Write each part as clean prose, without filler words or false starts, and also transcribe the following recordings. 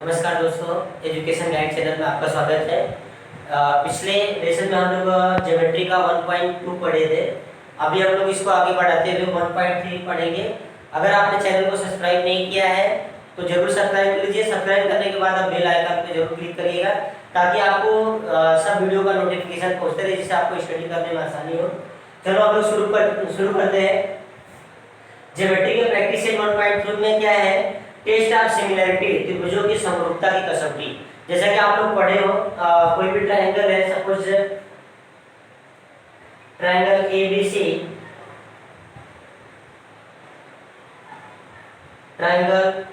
नमस्कार दोस्तों, education guide channel में आपका स्वागत है। पिछले लेसन में हम लोग ज्योमेट्री का 1.2 पढ़े थे। अभी हम लोग इसको आगे बढ़ाते हुए 1.3 पढ़ेंगे। अगर आपने चैनल को सब्सक्राइब नहीं किया है तो जरूर सब्सक्राइब कर लीजिए। सब्सक्राइब करने के बाद आप बेल आइकन पे जरूर क्लिक करिएगा ताकि आपको सब वीडियो का नोटिफिकेशन पहुँचते रहे, जिससे आपको स्टडी करने में आसानी हो। चलो हम लोग शुरू करते हैं। ज्योमेट्री के प्रैक्टिस 1.3 में क्या है, टेस्ट ऑफ सिमिलरिटी, त्रिभुजों की समरूपता की कसौटी। जैसा कि आप लोग पढ़े हो, कोई भी ट्रायंगल है, suppose triangle ABC, triangle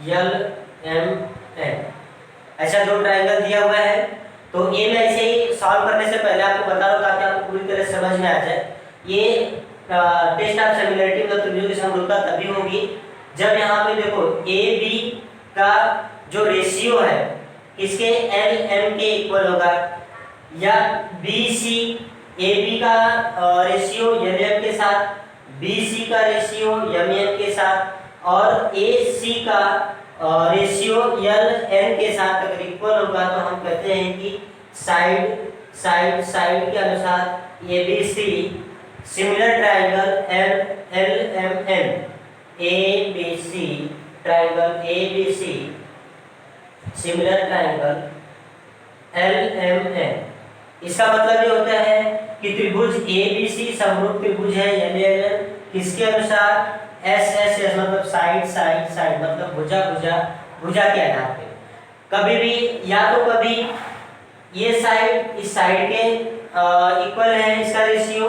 LMN, ऐसा दो ट्रायंगल दिया हुआ है। तो ये मैं ऐसे ही सॉल्व करने से पहले आपको बता रहा हूं ताकि आपको पूरी तरह समझ में आ जाए। ये टेस्ट ऑफ सिमिलरिटी मतलब त्रिभुजों की समरूपता तभी होगी जब यहाँ पे देखो ए बी का जो रेशियो है इसके एल एम के इक्वल होगा, या बी सी ए बी का रेशियो एल एम के साथ, बी सी का रेशियो एम एन के साथ, और ए सी का रेशियो एल एन के साथ अगर इक्वल होगा तो हम कहते हैं कि साइड के अनुसार A B C similar triangle LMN, ABC triangle ABC similar triangle LMN। इसका मतलब ये होता है कि त्रिभुज ABC समरूप त्रिभुज है LMN किसके अनुसार, SSS मतलब साइड मतलब भुजा के आधार पे। कभी भी या तो कभी ये साइड इस साइड के इक्वल है इसका रेशियो,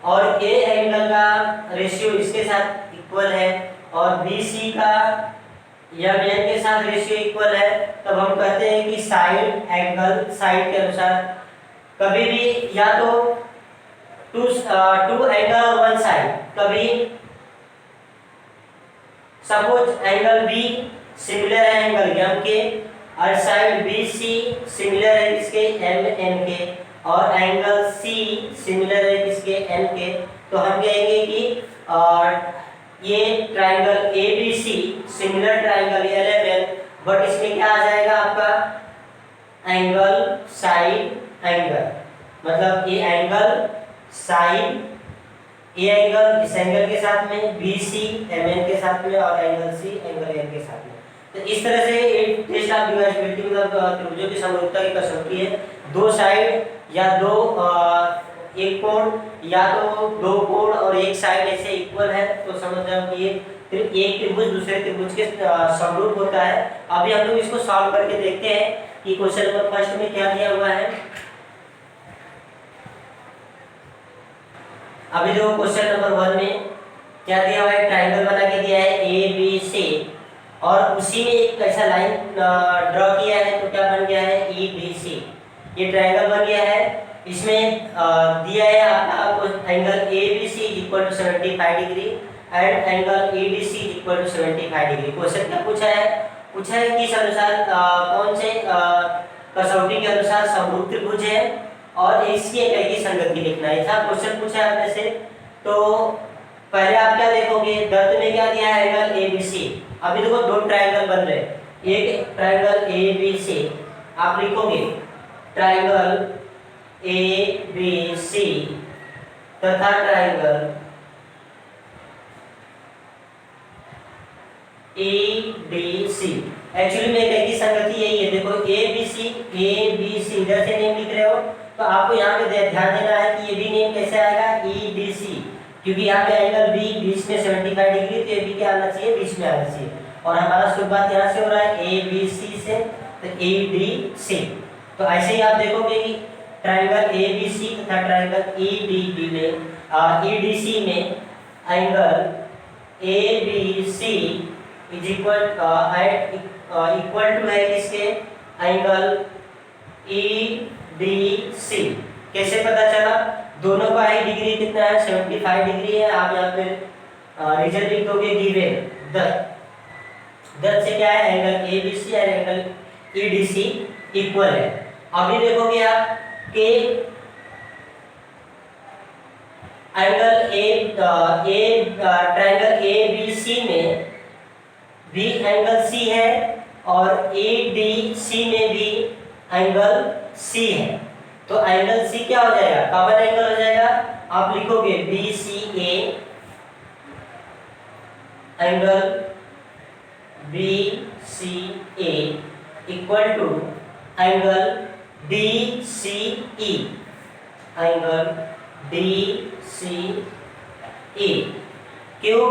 और ए एंगल का रेशियो इसके साथ इक्वल है, और बी सी का या एन के साथ रेशियो इक्वल है, तब हम कहते हैं कि साइड के अनुसार। कभी भी या तो टू एंगल और वन साइड, कभी सपोज एंगल बी सिमिलर है एंगल एम के, और साइड बी सी सिमिलर है इसके एम एन के, और एंगल सी सिमिलर है इसके एन के, तो हम कहेंगे कि ये triangle ABC similar triangle LMN, but इसमें क्या आ जाएगा आपका एंगल साइड एंगल, मतलब ये एंगल साइड, ये एंगल इस एंगल के साथ में, BC MN के साथ में, और एंगल C एंगल N के साथ में। तो इस तरह से एक टेस्ट ऑफ डिवाइसिबिलिटी मतलब त्रिभुजों की समरूपता की कसौटी है। दो साइड या दो एक कोण या तो दो कोण और एक साइड ऐसे इक्वल है तो समझ जाओ कि ये एक त्रिभुज दूसरे त्रिभुज के समरूप होता है। अभी हम लोग इसको सॉल्व करके देखते हैं कि क्वेश्चन नंबर फर्स्ट में क्या दिया हुआ है। अभी देखो क्वेश्चन नंबर 1 में क्या दिया हुआ है, ट्रायंगल बना के दिया है ABC, और उसी में एक ऐसा लाइन ड्रॉ किया है, तो क्या बन गया है EBC। ये ट्रायंगल बन गया है। इसमें दिया है आपका angle ABC equal to 75 degree and angle EDC equal to 75 degree. Question क्या पूछा है किस अनुसार कौन से कसौटी के अनुसार समरूप त्रिभुज है और इसकी इकाई संगति लिखना है। था क्वेश्चन पूछा है आपने से, तो पहले आप क्या देखोगे, दत्त में क्या दिया है एंगल ABC। अभी देखो दो ट्रायंगल बन रहे हैं, एक ट्रायंगल ABC, आप लिखोगे ट्रायंगल ABC तथा ट्रायंगल EDC। एक्चुअली में एक ही संगति यही है। देखो ABC इधर से नेम लिख रहे हो तो आपको यहाँ पे ध्यान देना है कि ये भी नेम कैसे आएगा EDC, क्योंकि यहाँ पे एंगल B बीच में 75 डिग्री, तो ये भी क्या आना चाहिए, बीच में आना चाहिए। और हमारा शुरुआत यहाँ से हो रहा है ABC से, तो EDC। तो ऐसे ही आप देखोगे कि ट्रायंगल ABC तथा ट्रायंगल EDC में angle ABC is equal to है इसके एंगल EDC। कैसे पता चला, दोनों का ही डिग्री कितना है, 75 डिग्री है। आप यहाँ पे रीजन लिख दोगे गिवन दस से क्या है एंगल ABC और एंगल EDC इक्वल है। अभी देखोगे आप कि angle triangle A B C में भी एंगल सी है और ए डी सी में भी एंगल सी है। तो एंगल सी क्या हो जाएगा, कॉमन एंगल हो जाएगा। आप लिखोगे B C A angle B C A equal to angle D C E, angle D C E. क्यों?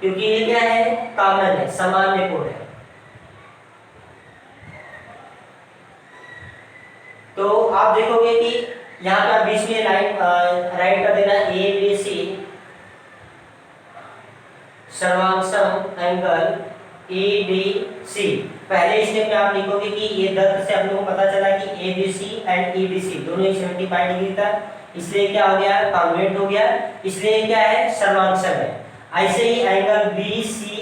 क्योंकि ये क्या है, कॉमन है, सामान्य कोण है। तो आप देखोगे कि यहाँ पे आप बीच में लाइन राइट कर देना ए बी सी सर्वांगसम एंगल ए डी सी। पहले स्टेप में आप लिखोगे कि ये दर्द से आप लोगों को पता चला कि A B C and E B C दोनों ही 75 डिग्री था, इसलिए क्या हो गया, कॉन्वेंट हो गया, इसलिए क्या है, सर्वांगसम है। ऐसे ही angle B C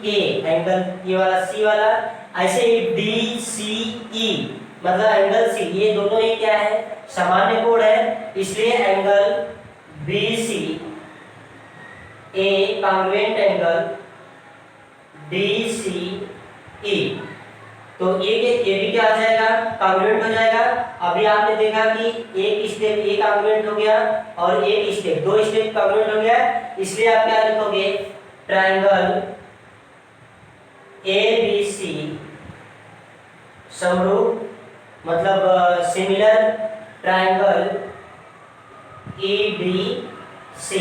A angle ये वाला सी वाला, ऐसे ही डी सी ई मतलब एंगल सी, ये दोनों ही क्या है, सामान्य कोण है, इसलिए एंगल बी सी ए कॉन्वेंट एंगल डी सी ई। तो ये भी क्या हो जाएगा, कॉन्वेंट हो जाएगा। अभी आपने देखा कि एक स्टेप ए कॉन्वेंट हो गया और एक स्टेप, दो स्टेप कॉन्वेंट हो गया, इसलिए आप क्या लिखोगे, ट्रायंगल ए बी सी समरूप मतलब similar triangle A D C.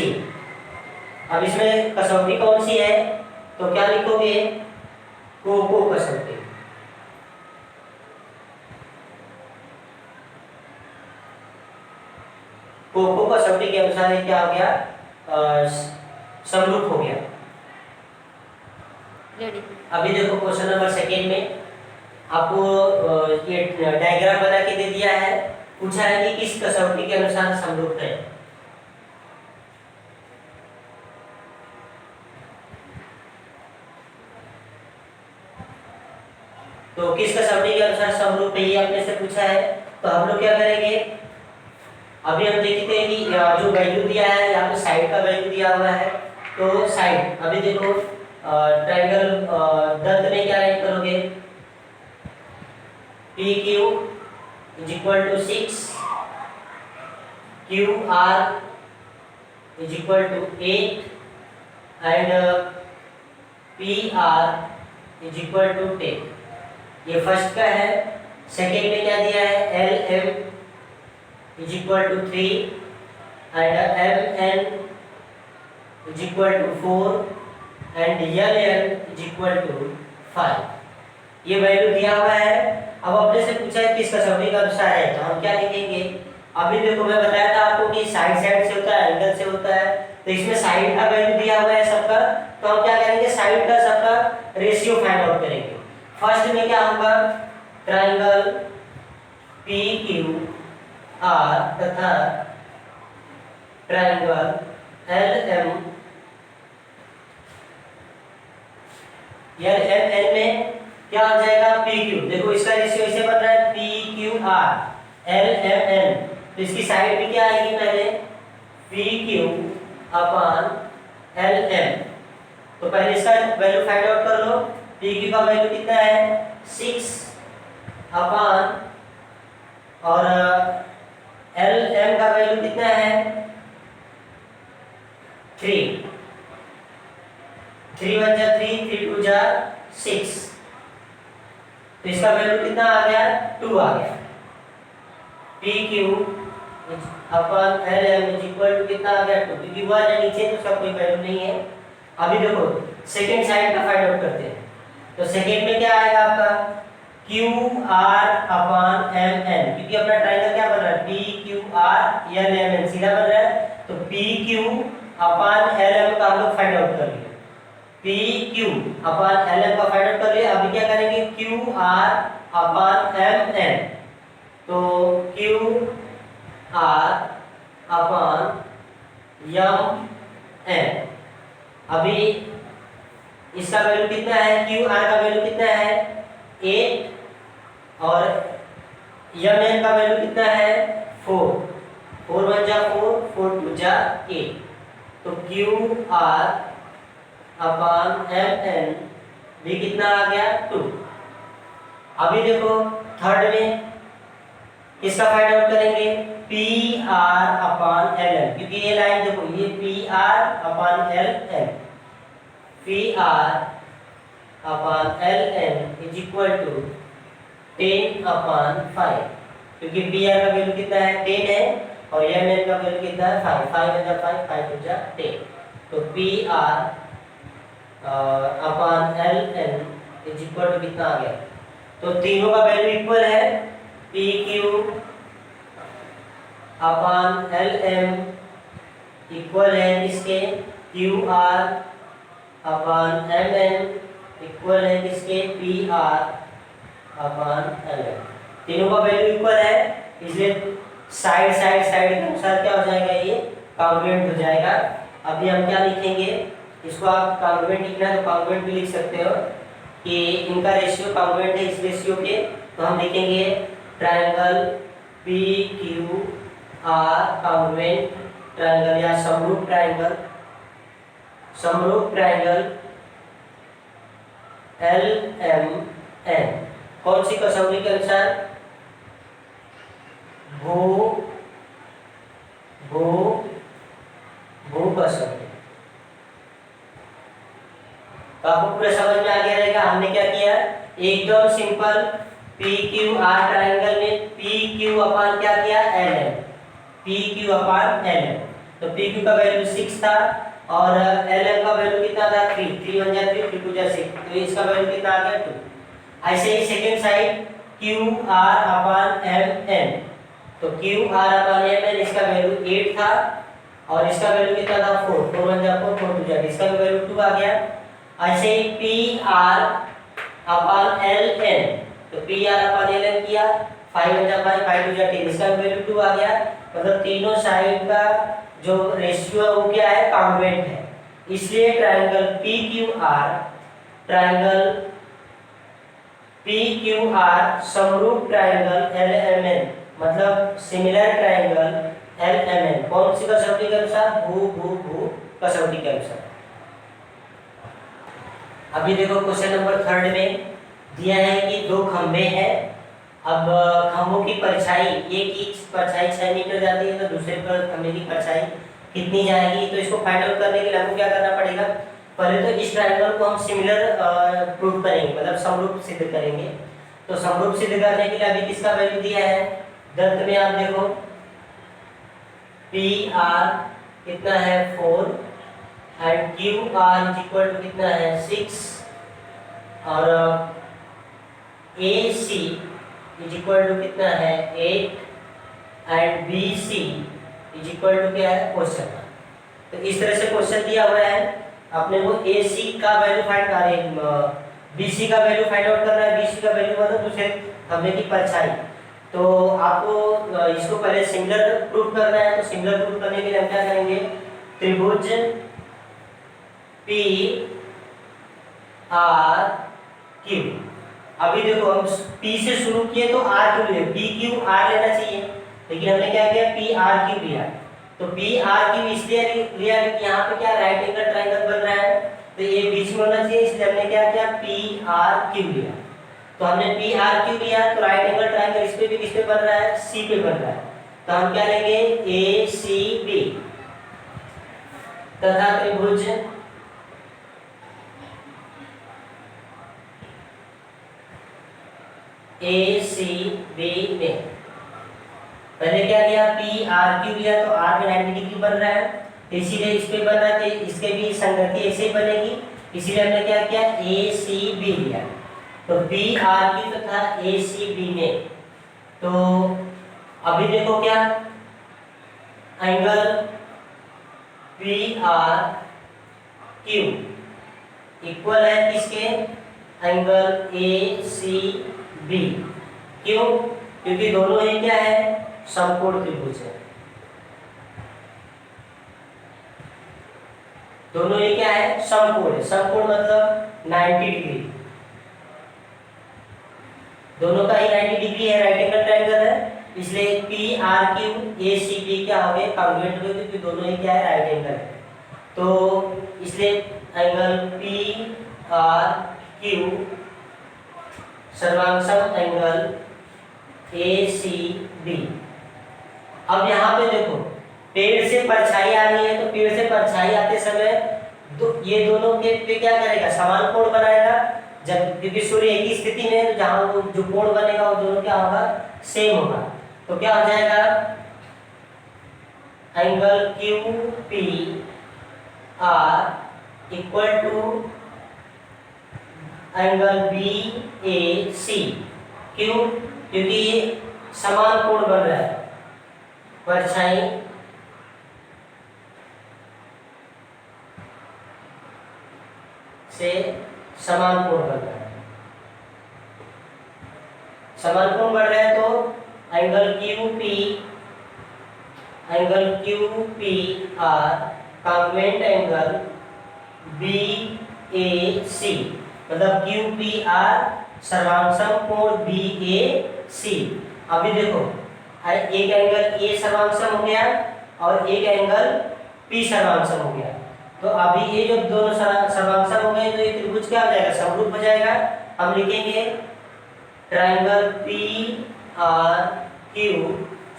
अब इसमें कसौटी कौन सी है, तो क्या लिखोगे, कोको कसौटी। कोको कसौटी के अनुसार ये क्या हो गया, समरूप हो गया। अभी देखो क्वेश्चन नंबर सेकेंड में आपको ये डायग्राम बना के दे दिया है, पूछा है कि किस कसौटी के अनुसार समरूप है। तो किस कसौटी के अनुसार समरूप है, ये अपने से पूछा है। तो हम लोग क्या करेंगे, अभी हम देखते हैं कि जो वैल्यू दिया है यहाँ पे साइड का वैल्यू दिया हुआ है। तो साइड अभी देखो ट्रायंगल दंत में क्या राइट करोगे, P Q is equal to 6, Q R is equal to 8 and P R is equal to 10। ये फर्स्ट का है। सेकेंड में क्या दिया है, L M is equal to 3 and M N is equal to 4 and L L is equal to 5। ये value दिया हुआ है। अब अपने से पूछा है किस कसौटी का अनुसार है, तो हम क्या लिखेंगे, अभी देखो मैं बताया था आपको कि साइड साइड से होता है, एंगल से होता है। तो इसमें साइड का वैल्यू दिया हुआ है सबका, तो हम क्या करेंगे, साइड का सबका रेशियो फाइंड आउट करेंगे। फर्स्ट में क्या होगा, ट्रायंगल पी क्यू आर तथा ट्रायंगल एल एम एन में क्या हो जाएगा, पी क्यू। देखो इसका रेशियो ऐसे बन रहा है, P Q R L M N. तो इसकी साइड भी क्या आएगी, पहले P Q upon L M. तो पहले इसका वैल्यू फाइंड आउट कर लो। पी क्यू का वैल्यू कितना है, 6 अपॉन, और एल एम का वैल्यू कितना है, 3। 3 1 जा 3, 3 2 जा 6। तो इसका वैल्यू कितना आ गया, 2 आ गया। P Q upon L M is equal to कितना आ गया, 2, क्योंकि 1 है नीचे तो उसका कोई वैल्यू नहीं है। अभी देखो सेकेंड साइड का फाइंड आउट करते हैं। तो सेकेंड में क्या आएगा आपका, Q R upon M N, क्योंकि अपना ट्रायंगल क्या बन रहा है, P Q R L M N सीधा बन रहा है। तो P Q upon L M का हम लोग फाइंड आउट कर लिए, P Q upon L M का फाइंड आउट कर लिए। अभी क्या करेंगे, Q R upon M N. तो Q R upon M N, अभी इसका वैल्यू कितना है, क्यू आर का वैल्यू कितना है, 8 और एम एन का वैल्यू कितना है, 4। 4 1 जा 4, 4 2 जा 8। तो Q R upon M N भी कितना आ गया 2। अभी देखो थर्ड में इसका फाइंड आउट करेंगे P R upon L N, क्योंकि ये लाइन देखो ये P R upon L N, P R upon L N is equal to 10 upon 5, क्योंकि पी आर का वैल्यू कितना है 10 है और एम एन का वैल्यू कितना है 5, 5 1 जा 5, 5 2 जा 10। तो P R upon L N is equal to कितना आ गया, तो तीनों का वैल्यू इक्वल है, P Q upon L M इक्वल है किसके Q R upon M N इक्वल है किसके P R upon L M. तीनों का वैल्यू इक्वल है, इसलिए साइड साइड साइड के अनुसार क्या हो जाएगा, ये कॉन्ग्रुएंट हो जाएगा। अभी हम क्या लिखेंगे, इसको आप कॉन्ग्रुएंट लिखना है तो कॉन्ग्रुएंट भी लिख सकते हो कि इनका रेशियो कॉन्ग्रुएंट है इस रेशियो के, तो हम लिखेंगे triangle P Q are congruent triangle या समरूप ट्रायंगल, समरूप ट्रायंगल एल एम एन कौन सी कसौटी के अनुसार, भू भू भू कसौटी। तो आपको पूरा समझ में आ गया रहेगा। हमने क्या किया, एकदम simple P Q R triangle में पी क्यू अपान क्या किया एल एम, पी क्यू अपान एल एम। तो पी क्यू का वैल्यू 6 था और एल एम का वैल्यू कितना था 3, 3 1 जा 3, 3 2 जा 6, तो इसका वैल्यू कितना आ गया 2। ऐसे ही second side Q R upon M N, तो Q R upon M N इसका वैल्यू 8 था और इसका वैल्यू कितना था 4, 4 1 जा 4, 4 2 जा, इसका वैल्यू 2 आ गया। ऐसे ही P R upon L N, तो P R upon L N किया 5 1 जा 5, 5 2 जा 10, इसका वैल्यू 2 आ गया। मतलब तीनों साइड का जो रेशियो है वो क्या है, कॉन्ग्रुएंट है, इसलिए triangle P Q R, triangle P Q R समरूप ट्रायंगल एल एम एन, मतलब similar triangle L M N कौन सी कसौटी के अनुसार, भू भू भू कसौटी के अनुसार। अभी देखो क्वेश्चन नंबर 3 में दिया है कि दो खंभे हैं। अब खंभों की परछाई, एक की परछाई 6 मीटर जाती है तो दूसरे पर खंभे की परछाई कितनी जाएगी, तो इसको फाइंड आउट करने के लिए हमको क्या करना पड़ेगा, पहले तो इस ट्रायंगल को हम सिमिलर प्रूव करेंगे, मतलब समरूप सिद्ध करेंगे। तो समरूप सिद्ध करने के लिए अभी किसका वैल्यू दिया है, दत्त में आप देखो पी आर कितना है 4 and Q R is equal to कितना है 6 और A C is equal to कितना है 8 and B C is equal to क्या है क्वेश्चन। तो इस तरह से क्वेश्चन दिया हुआ है, अपने को ए सी का वैल्यू फाइंड करना, बी सी का वैल्यू फाइंड आउट करना है, बी सी का वैल्यू मतलब दूसरे खंभे की परछाई। तो आपको इसको पहले सिमिलर प्रूफ करना है, तो सिमिलर प्रूफ करने के लिए हम क्या करेंगे, त्रिभुज पी आर क्यू। अभी देखो हम पी से शुरू किए तो आर क्यू लिए, पी क्यू आर लेना चाहिए, लेकिन हमने क्या किया पी आर क्यू लिया। तो पी आर क्यू इसलिए लिया कि यहाँ पे क्या राइट एंगल ट्रायंगल बन रहा है, तो ये बीच में होना चाहिए, इसलिए हमने क्या किया पी आर क्यू लिया। तो हमने पी आर क्यू लिया तो राइट एंगल ट्रायंगल इस पे भी किस पे बन रहा है, सी पे बन रहा है, तो हम क्या लेंगे ए सी बी तथा त्रिभुज ए सी बी में पहले क्या लिया पी आर क्यू लिया, तो आर में 90 डिग्री बन रहा है, इसीलिए इस पे बन रहा है, तो इसके भी संगति ऐसे ही बनेगी, इसीलिए हमने क्या किया ए सी बी लिया। तो पी आर क्यू तथा ए सी बी में, तो अभी देखो क्या angle P R Q equal है किसके, एंगल ए सी बी। क्यों, क्योंकि दोनों ही क्या है समकोण त्रिभुज है, दोनों ही क्या है समकोण है, समकोण मतलब 90 डिग्री, दोनों का ही 90 डिग्री है, राइट एंगल ट्रायंगल है, इसलिए P R Q A C B क्या हो गए, कॉन्ग्रुएंट हो गए, क्योंकि दोनों ही क्या है, राइट एंगल है। तो इसलिए एंगल पी आर क्यू सर्वांगसम एंगल ए सी बी। अब यहाँ पे देखो पेड़ से परछाई आ रही है, तो पेड़ से परछाई आते समय ये दोनों के पे क्या करेगा, समान कोण बनाएगा। जब क्योंकि सूर्य एक ही स्थिति में है, तो जहाँ जो कोण बनेगा वो दोनों क्या होगा, सेम होगा। तो क्या हो जाएगा, angle Q P R equal to angle B A C. क्यों? क्योंकि ये समान कोण बन रहा है, परछाई से समान कोण बन रहा है, समान कोण बढ़ रहा है। तो angle Q P R congruent angle B A C, मतलब क्यू पी आर सर्वांगसम कोण बी ए सी। अभी देखो एक एंगल ए सर्वांगसम हो गया और एक एंगल पी सर्वांगसम हो गया। तो अभी ये जो दोनों सर्वांगसम हो गए, तो ये त्रिभुज क्या हो जाएगा, समरूप हो जाएगा। हम लिखेंगे ट्रायंगल पी आर क्यू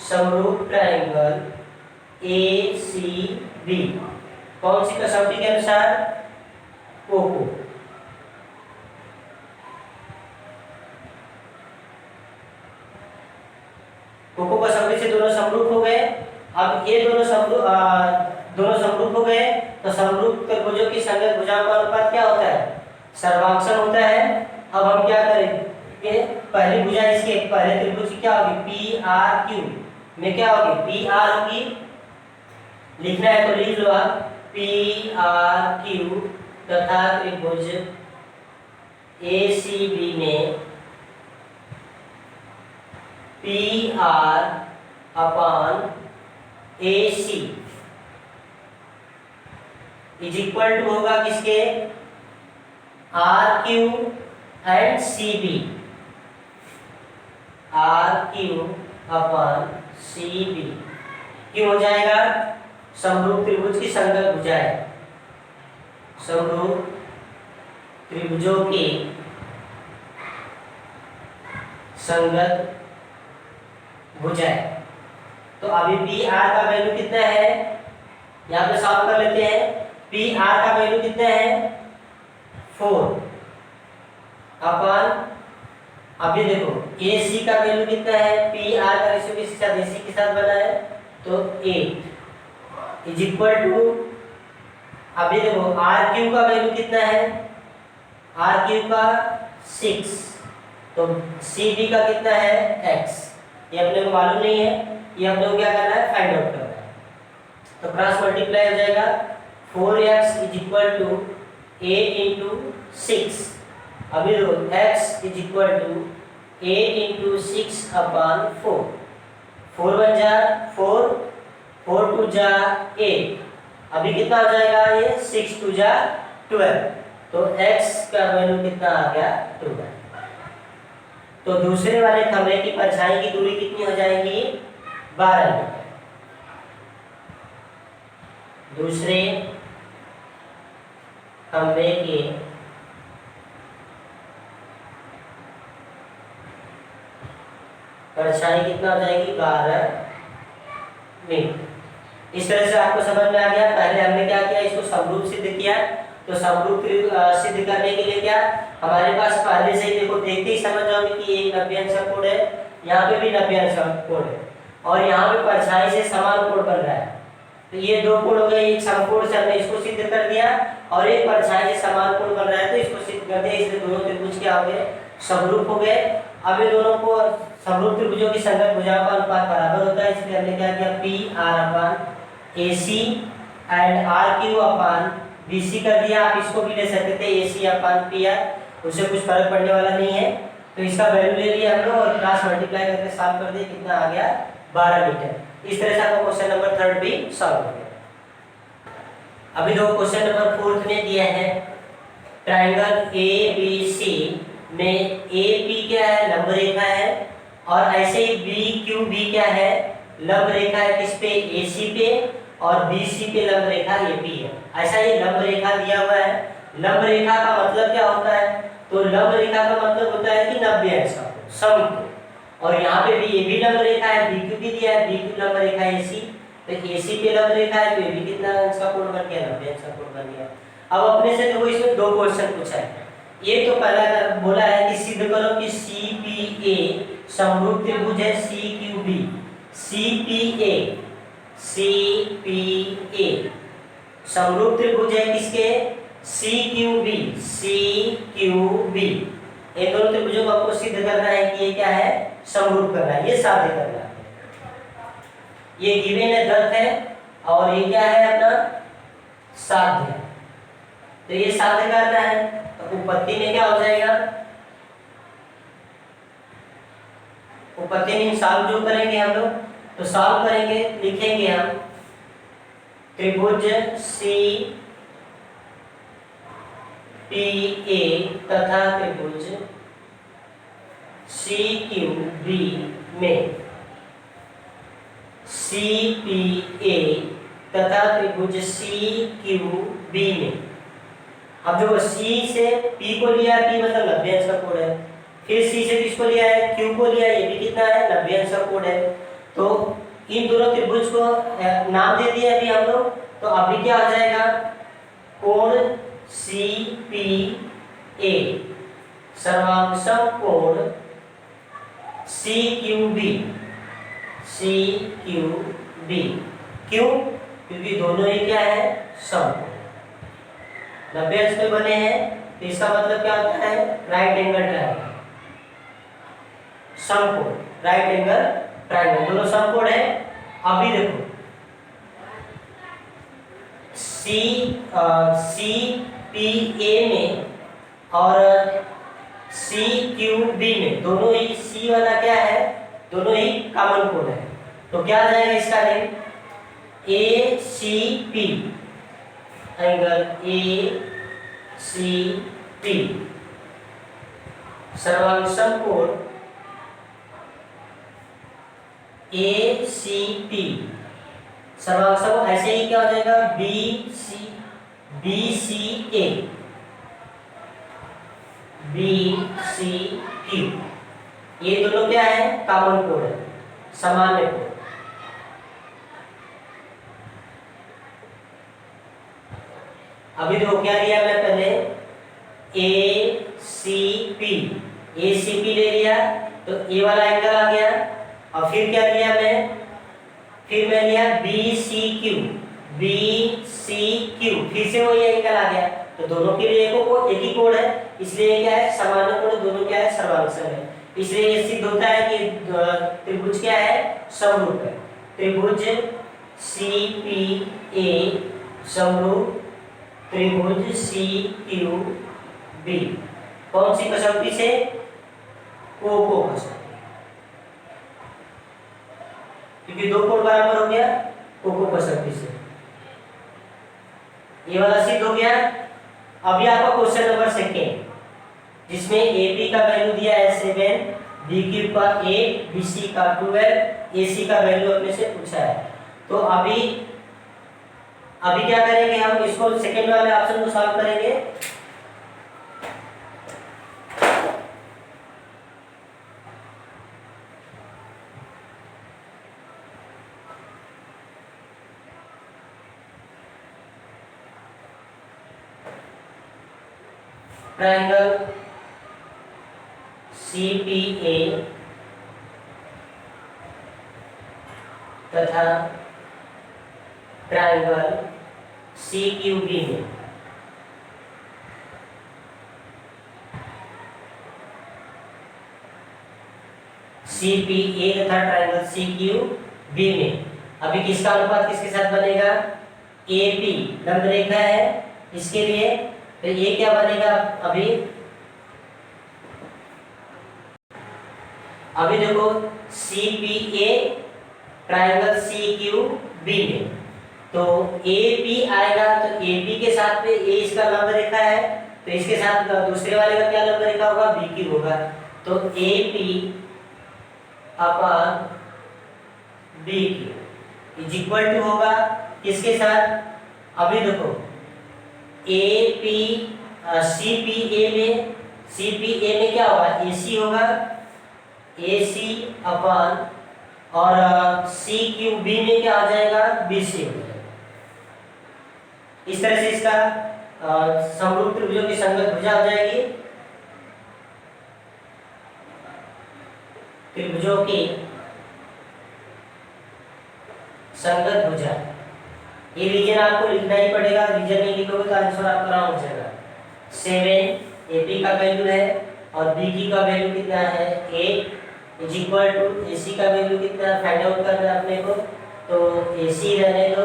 समरूप ट्रायंगल ए सी बी। कौन सी कसौटी के अनुसार, कोको। कोको कसौटी से दोनों समरूप हो गए। अब ये दोनों समरूप हो गए, तो समरूप त्रिभुजों की संगत भुजाओं का अनुपात क्या होता है, सर्वांगसम होता है। अब हम क्या करेंगे, पहली भुजा इसके पहले त्रिभुज की क्या होगी, पी आर क्यू में क्या होगी, पी आर होगी। लिखना है तो लिख लो आप, पी आर क्यू तथा त्रिभुज ए सी बी में P R upon A C is equal to होगा किसके, R Q and C B, R Q upon C B. क्यों हो जाएगा, समरूप त्रिभुज की संगत भुजाएं, समरूप त्रिभुजों की संगत भुजाएं। तो अभी पी आर का वैल्यू कितना है, यहाँ पे सॉल्व कर लेते हैं। पी आर का वैल्यू कितना है, 4 अपन, अभी देखो ए सी का वैल्यू कितना है, पी आर का रेशियो किसके साथ, ए सी के साथ बना है, तो 8 इज इक्वल टू, अभी देखो आर क्यू का वैल्यू कितना है, आर क्यू का 6, तो सी बी का कितना है, x। ये अपने को मालूम नहीं है, ये अपने को क्या करना है, फाइंड आउट करना है। तो क्रॉस मल्टीप्लाई हो जाएगा, 4x is equal to 8 into 6। अभी देखो x is equal to 8 into 6 upon 4। 4 1 जा 4, 4 2 जा 8। अभी कितना हो जाएगा ये, 6 2 जा 12। तो x का वैल्यू कितना आ गया, 12। तो दूसरे वाले खंभे की परछाई की दूरी कितनी हो जाएगी, 12 मीटर। दूसरे खंभे के परछाई कितना हो जाएगी, 12 मीटर। इस तरह से आपको समझ में आ गया। पहले हमने क्या किया, इसको समरूप सिद्ध किया। तो समरूप सिद्ध करने के लिए क्या, हमारे पास पहले से ही देखो, देखते ही समझ जाओगे कि एक 90 अंश का कोण है, यहाँ पे भी 90 अंश का कोण है, और यहाँ पे परछाई से समान कोण बन रहा है। तो ये दो कोण हो गए, एक समकोण से हमने इसको सिद्ध कर दिया, और एक परछाई से समान कोण बन रहा है तो इसको सिद्ध कर दिया। इसलिए दोनों त्रिभुज क्या हो गए, समरूप हो गए। अब ये दोनों को समरूप त्रिभुजों की संगत भुजाओं का अनुपात बराबर होता है, इसलिए हमने क्या किया, P R upon A C and R Q upon B C कर दिया। आप इसको भी ले सकते थे, A C upon P R, उससे कुछ फर्क पड़ने वाला नहीं है। तो इसका वैल्यू ले लिया हम लोग और क्रॉस मल्टीप्लाई करके सॉल्व कर दिए, कितना आ गया, 12 मीटर। इस तरह से आपको क्वेश्चन नंबर 3 भी सॉल्व हो गया। अभी दो क्वेश्चन नंबर 4 में दिया है, ट्रायंगल ए बी सी में ए पी क्या है, लंब रेखा है, और ऐसे ही बी क्यू बी क्या है, लंब रेखा है किस पे, AC पे, और BC पे लंब रेखा AP है। ऐसा ये लंब रेखा दिया हुआ है। लंब रेखा का मतलब क्या होता है, तो लंब रेखा का मतलब होता है कि 90 अंश का कोण, समकोण। और यहाँ पे भी ये भी लंब रेखा है, BQ भी दिया है, BQ लंब रेखा है AC, तो AC पे लंब रेखा है, तो ये भी कितना अंश का कोण बन गया, 90 अंश का कोण बन गया। अब अपने से देखो इसमें दो क्वेश्चन पूछा है। ये तो पहला बोला है कि सिद्ध करो कि CPA समरूप त्रिभुज है CQB। CPA समरूप त्रिभुज है किसके, CQB। इन दोनों त्रिभुजों को आपको सिद्ध करना है कि ये क्या है, समरूप करना है, ये साध्य करना है। ये गिवन है दत्त है, और ये क्या है अपना साध्य है। तो ये साध्य करना है, तो उपपत्ति में क्या हो जाएगा, उपपत्ति में सॉल्व जो करेंगे हम लोग, तो सॉल्व करेंगे, लिखेंगे हम त्रिभुज CPA तथा त्रिभुज CQB में, CPA तथा त्रिभुज CQB में। अब जो C से P को लिया, P मतलब 90 अंश का कोण है, फिर C से किसको लिया है, Q को लिया, ये भी कितना है, 90 अंश का कोण है। तो इन दोनों त्रिभुज को नाम दे दिया अभी हम लोग, तो अभी क्या हो जाएगा, कोण CPA सर्वांगसम कोण CQB। क्यों, क्योंकि दोनों ही क्या है, समकोण 90 अंश में बने हैं, तो इसका मतलब क्या होता है, राइट एंगल ट्रायंगल, समकोण, राइट एंगल ट्रायंगल, दोनों समकोण है। अभी देखो CPA में और CQB में दोनों ही, C वाला क्या है, दोनों ही कॉमन कोण है, तो क्या आ जाएगा इसका नेम, ACP, एंगल ACP सर्वांगसम कोण ACP सर्वांगसम, ऐसे ही क्या हो जाएगा, BCQ, ये दोनों क्या है, कॉमन कोण है, सामान्य कोण। अभी देखो क्या लिया मैं पहले, ACP ले लिया, तो ये वाला एंगल आ गया, और फिर क्या लिया फिर मैं लिया BCQ, फिर से वही एंगल आ गया, तो दोनों के लिए एक ही कोण है, इसलिए क्या है, सामान्य कोण, दोनों क्या है, सर्वांगसम है, इसलिए ये सिद्ध होता है कि त्रिभुज क्या है, समरूप है। त्रिभुज CPA समरूप त्रिभुज CQB, कौन सी कसौटी से, कोको कसौटी, क्योंकि दो कोण बराबर हो गया, कोको कसौटी से ये वाला सिद्ध हो गया। अभी आपका क्वेश्चन नंबर 2, जिसमें AP का वैल्यू दिया है 7, BQ का 8, BC का 12, AC का वैल्यू अपने से पूछा है। तो अभी क्या करेंगे हम, इसको सेकंड वाले ऑप्शन को सॉल्व करेंगे। ट्रायंगल CPA तथा ट्रायंगल CQB में CPA तथा ट्रायंगल CQB में अभी किसका अनुपात किसके साथ बनेगा, AP लंब रेखा है इसके लिए, तो ये क्या बनेगा, अभी देखो CPA ट्रायंगल CQB में, तो AP आएगा, तो AP के साथ में A इसका लंब रेखा है, तो इसके साथ दूसरे वाले का क्या लंब रेखा होगा, BQ होगा, तो AP upon B Q is equal to होगा किसके साथ? अभी देखो A P C P A में, सी पी ए में क्या होगा? ए सी होगा, ए सी अपॉन और सी क्यू बी में क्या हो जाएगा? बी सी हो जाएगा। इस तरह से इसका समरूप त्रिभुजों की संगत भुजा हो जाएगी। त्रिभुजों की संगत भुजा, ये रीजन आपको लिखना ही पड़ेगा, रीजन नहीं लिखोगे तो आंसर आपका रॉन्ग हो जाएगा। 7 एपी का वैल्यू है और बीकी का वैल्यू कितना है? 8 इज इक्वल टू एसी का वैल्यू कितना फाइंड आउट करना है अपने को, तो एसी रहने दो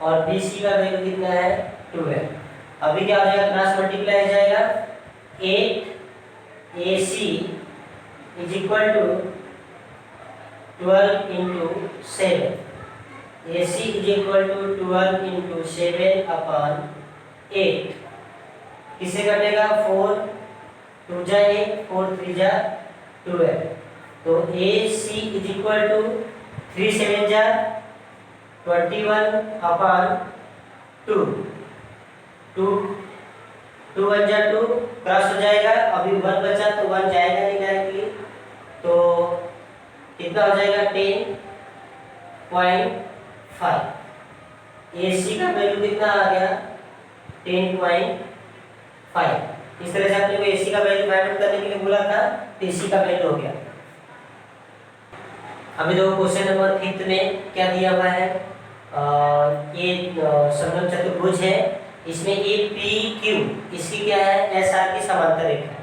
और बीसी का वैल्यू कितना है? 2 है। अभी क्या हो जाएगा? क्रॉस मल्टीप्लाई हो जाएगा, 8 AC is equal to 12 into 7, AC is equal to 12 into 7 upon 8। किससे कटेगा? 4 2 जा 8, 4 3 जा 12, तो AC इज इक्वल टू 3 7 जा 21 अपॉन 2, 2 1 जा 2 क्रॉस हो जाएगा। अभी 1 बचा तो 1 जाएगा नहीं डायरेक्टली, तो कितना हो जाएगा? 10.5। AC का वैल्यू कितना आ गया? 10.5। इस तरह से आपने को AC का वैल्यू फाइंड आउट करने के लिए बोला था, तो AC का वैल्यू हो गया। अभी देखो क्वेश्चन नंबर 5 में क्या दिया हुआ है? ये समलंब चतुर्भुज है, इसमें ए पी क्यू इसकी क्या है? एस आर की समांतर रेखा है।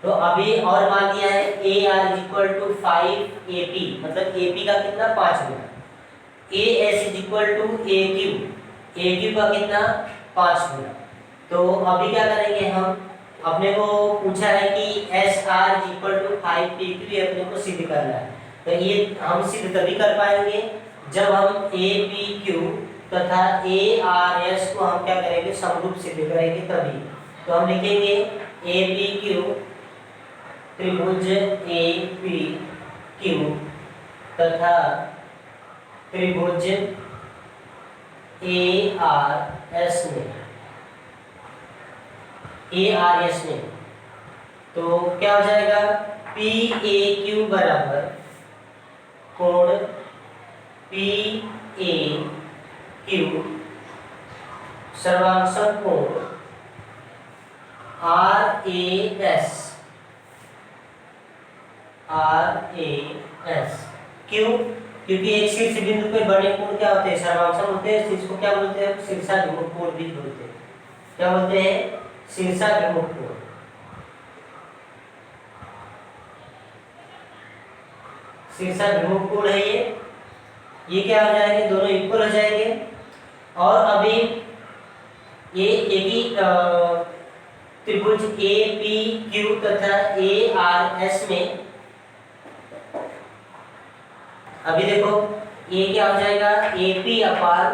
तो अभी और मान दिया है A R is equal to 5 A P, मतलब ए पी का कितना? 5 गुना। A S is equal to A Q का कितना? 5 गुना। तो अभी क्या करेंगे हम? अपने को पूछा है कि S R is equal to 5 P Q, ये अपने को सिद्ध करना है। तो ये हम सिद्ध तभी कर पाएंगे जब हम ए पी क्यू तथा ए आर एस को हम क्या करेंगे? समरूप सिद्ध करेंगे तभी। तो हम लिखेंगे ए पी क्यू त्रिभुज ए पी क्यू तथा त्रिभुज ए आर एस में, तो क्या हो जाएगा? पी ए क्यू बराबर कोण पी ए क्यू सर्वांशक कोण आर ए एस। क्यों? क्योंकि एक शीर्ष बिंदु पे बने कोण क्या होते हैं? सर्वांशक होते हैं। इसको क्या बोलते हैं? शीर्षाभिमुख कोण भी बोलते हैं। क्या बोलते हैं? शीर्षाभिमुख कोण। शीर्षाभिमुख कोण है ये क्या हो जाएंगे? दोनों इक्वल हो जाएंगे। और अभी ये एक ही त्रिभुज ए पी क्यू तथा ए आर एस में अभी देखो ये क्या हो जाएगा? A P upon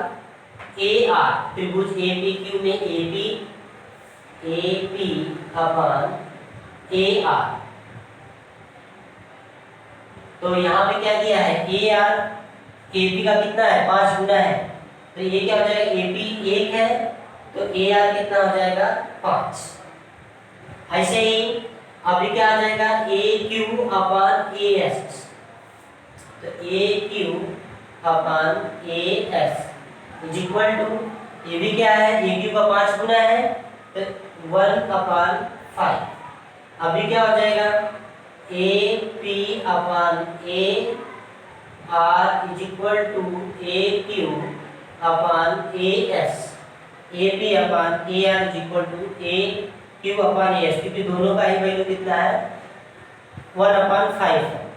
A are, त्रिभुज ए पी क्यू में ए पी अपान ए आर। तो यहाँ पे क्या दिया है? ए आर ए पी का कितना है? 5 गुना है, तो ये क्या हो जाएगा? ए पी 1 है तो ए आर कितना हो जाएगा? 5। ऐसे ही अभी क्या आ जाएगा? ए क्यू अपान ए एस, तो A Q upon A S is equal to, ये भी क्या है? ए क्यू का 5 गुना है तो 1 अपान 5। अभी क्या हो जाएगा? A P upon A R is equal to A Q upon A S. A P upon A R is equal to A Q upon A S, क्योंकि दोनों का ही वैल्यू कितना है? 1 अपान 5 है।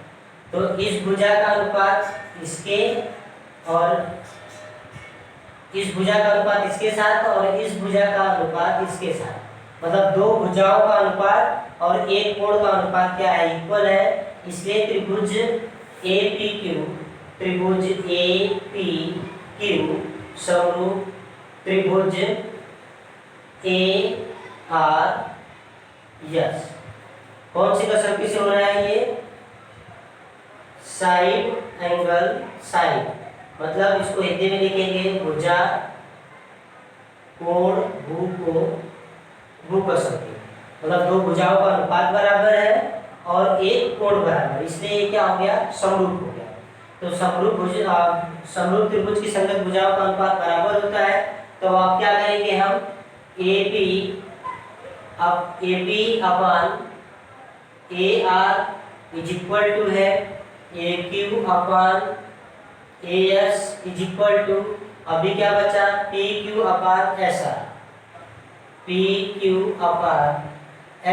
तो इस भुजा का अनुपात इसके और इस भुजा का अनुपात इसके साथ और इस भुजा का अनुपात इसके साथ, मतलब दो भुजाओं का अनुपात और एक कोण का अनुपात क्या है? इक्वल है। इसलिए त्रिभुज ए पी क्यू समरूप त्रिभुज ए आर एस। कौन सी कसौटी से हो रहा है ये? साइड एंगल साइड, मतलब इसको हिंदी में लिखेंगे भुजा कोण भू को भू का संकेत, मतलब दो भुजाओं का अनुपात बराबर है और एक कोण बराबर, इसलिए ये क्या हो गया, समरूप हो गया। तो समरूप त्रिभुज की संगत भुजाओं का अनुपात बराबर होता है, तो आप क्या करेंगे, हम AP upon AR is equal to है AQ upon AS is equal to, अभी क्या बचा, PQ अपन SR, PQ अपन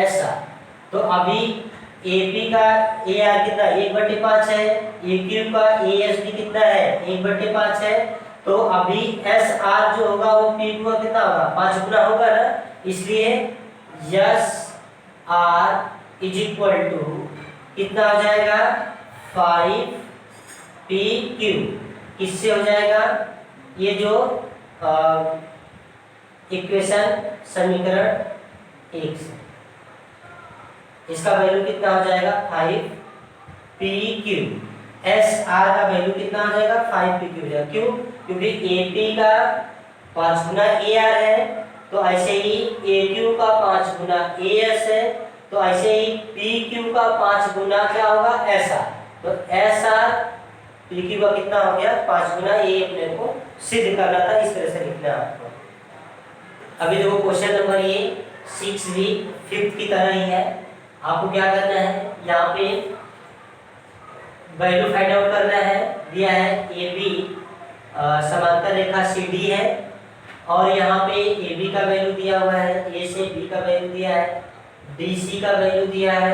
SR। तो अभी AP का AR कितना 1/5 है, AQ का AS भी कितना है 1/5 है, तो अभी SR जो होगा वो PQ का कितना होगा 5 गुना होगा ना, इसलिए SR इज इक्वल टू कितना हो जाएगा 5PQ, किससे हो जाएगा, ये जो इक्वेशन समीकरण 1 से, इसका वैल्यू कितना हो जाएगा 5PQ, SR का वैल्यू कितना हो जाएगा 5PQ हो जाएगा, क्यों, क्योंकि AP का 5 गुना AR है, तो ऐसे ही AQ का 5 गुना AS है, तो ऐसे ही PQ का 5 गुना क्या होगा SR, तो SR PQ का कितना हो गया 5 गुना, ये अपने को सिद्ध करना था, इस तरह से लिखना है आपको। अभी देखो क्वेश्चन नंबर ये 6B 5th की तरह ही है, आपको क्या करना है, यहाँ पे वैल्यू फाइंड आउट करना है, दिया है AB समांतर रेखा CD है, और यहाँ पे AB का वैल्यू दिया हुआ है, A से B का वैल्यू दिया है, BC का वैल्यू दिया है,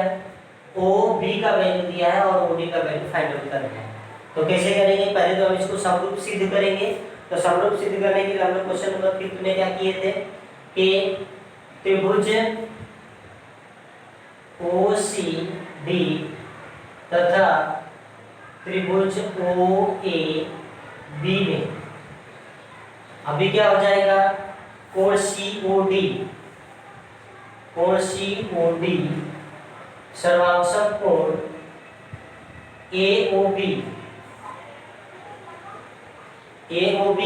OB का वैल्यू दिया है, और OD का वैल्यू फाइंड आउट करना है। तो कैसे करेंगे, पहले तो हम इसको समरूप सिद्ध करेंगे। तो समरूप सिद्ध करने के लिए हम लोग क्वेश्चन नंबर 5 में क्या किए थे कि त्रिभुज OCD तथा त्रिभुज OAB में अभी क्या हो जाएगा, कोण COD सर्वांशक कोण AOB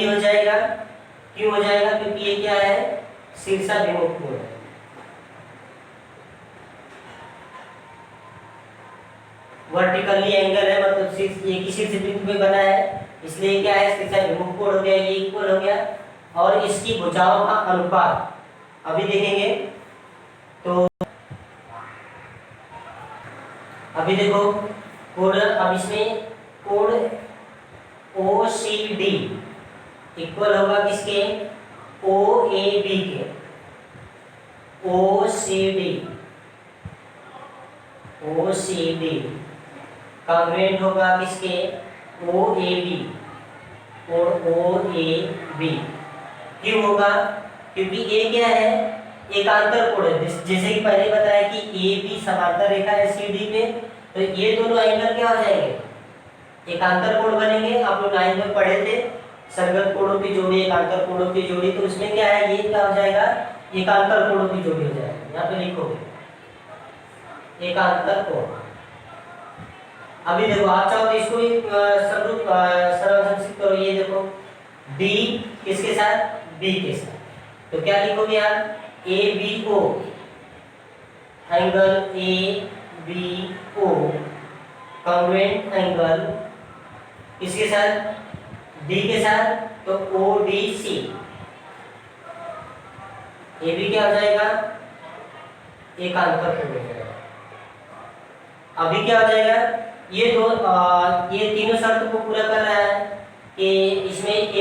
हो जाएगा, क्यों हो जाएगा, क्योंकि ये क्या है, शीर्षाभिमुख कोण है। वर्टिकली एंगल है, मतलब एक ही शीर्ष बिंदु पे बना है, इसलिए क्या है, शीर्षाभिमुख कोण हो गया, ये इक्वल हो गया, और इसकी भुजाओं का अनुपात अभी देखेंगे। तो अभी देखो कोण, अब इसमें कोण OCD इक्वल होगा किसके, OAB के, OCD कॉन्ग्रुएंट होगा किसके, OAB और OAB। क्यों होगा, क्योंकि ये क्या है, एकांतर कोण है, जैसे कि पहले बताया कि AB समांतर रेखा है CD में, तो ये दोनों एंगल क्या हो जाएंगे, एकांतर कोण बनेंगे। आप लोग 9 में पढ़े थे संगत कोणों की जोड़ी, एकांतर कोणों की जोड़ी, तो उसमें क्या है, ये क्या हो जाएगा, एकांतर कोणों की जोड़ी हो जाएगी। यहाँ पे लिखोगे एकांतर कोण। अभी देखो आप चाहो तो इसको भी सरल करो, ये देखो D किसके साथ, B के साथ, तो क्या लिखोगे आप, ABO angle ABO congruent angle किसके साथ, D के साथ, तो ODC। ये भी क्या हो जाएगा, एकांतर कोण हो जाएगा। अभी क्या हो जाएगा, ये तीनों शर्त को पूरा कर रहा है कि इसमें एक,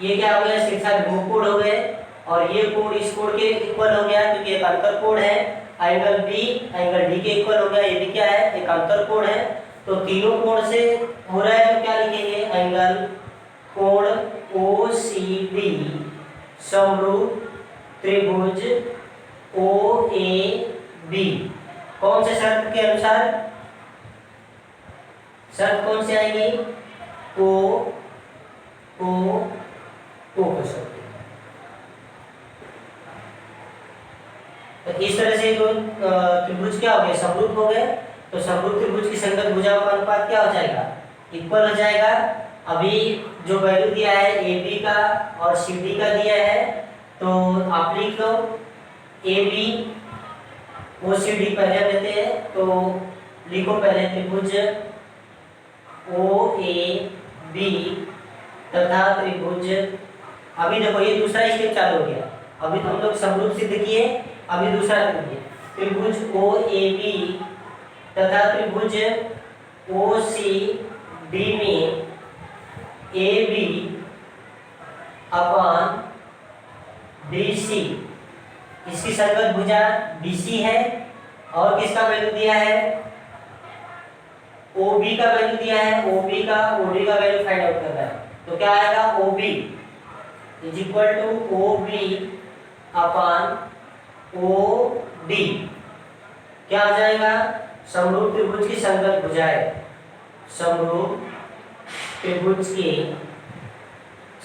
ये क्या हो गया, शीर्षाभिमुख कोण हो गए, और ये कोण इस कोण के इक्वल हो गया, क्योंकि एकांतर कोण है, एंगल B एंगल D के इक्वल हो गया, ये भी क्या है, एकांतर कोण है। तो तीनों कोण से हो रहा है, तो क्या लिखेंगे, एंगल कोण OCD समरूप त्रिभुज OAB। कौन से शर्त के अनुसार, शर्त कौन सी आएगी, को का शर्त। तो इस तरह से दो त्रिभुज क्या हो गए, समरूप हो गए। तो समरूप त्रिभुज की संगत भुजाओं का अनुपात क्या हो जाएगा, इक्वल हो जाएगा। अभी जो वैल्यू दिया है ए बी का और सी डी का दिया है, तो आप लिख लो A B O C D पहले लेते हैं, तो लिखो पहले त्रिभुज ओ ए बी तथा त्रिभुज, अभी देखो ये दूसरा स्टेप चालू हो गया। अभी तो हम लोग समरूप सिद्ध किए, अभी दूसरा त्रिभुज ओ ए बी तथा त्रिभुज ओ सी डी में A B upon B C, इसकी संगत भुजा बी सी है, और किसका वैल्यू दिया है, ओ बी का वैल्यू दिया है, ओ बी का ओ डी का वैल्यू फाइंड आउट करना है। तो क्या आएगा, O B is equal to O B upon O D, क्या आ जाएगा, समरूप त्रिभुज की संगत भुजाएं, समरूप त्रिभुज की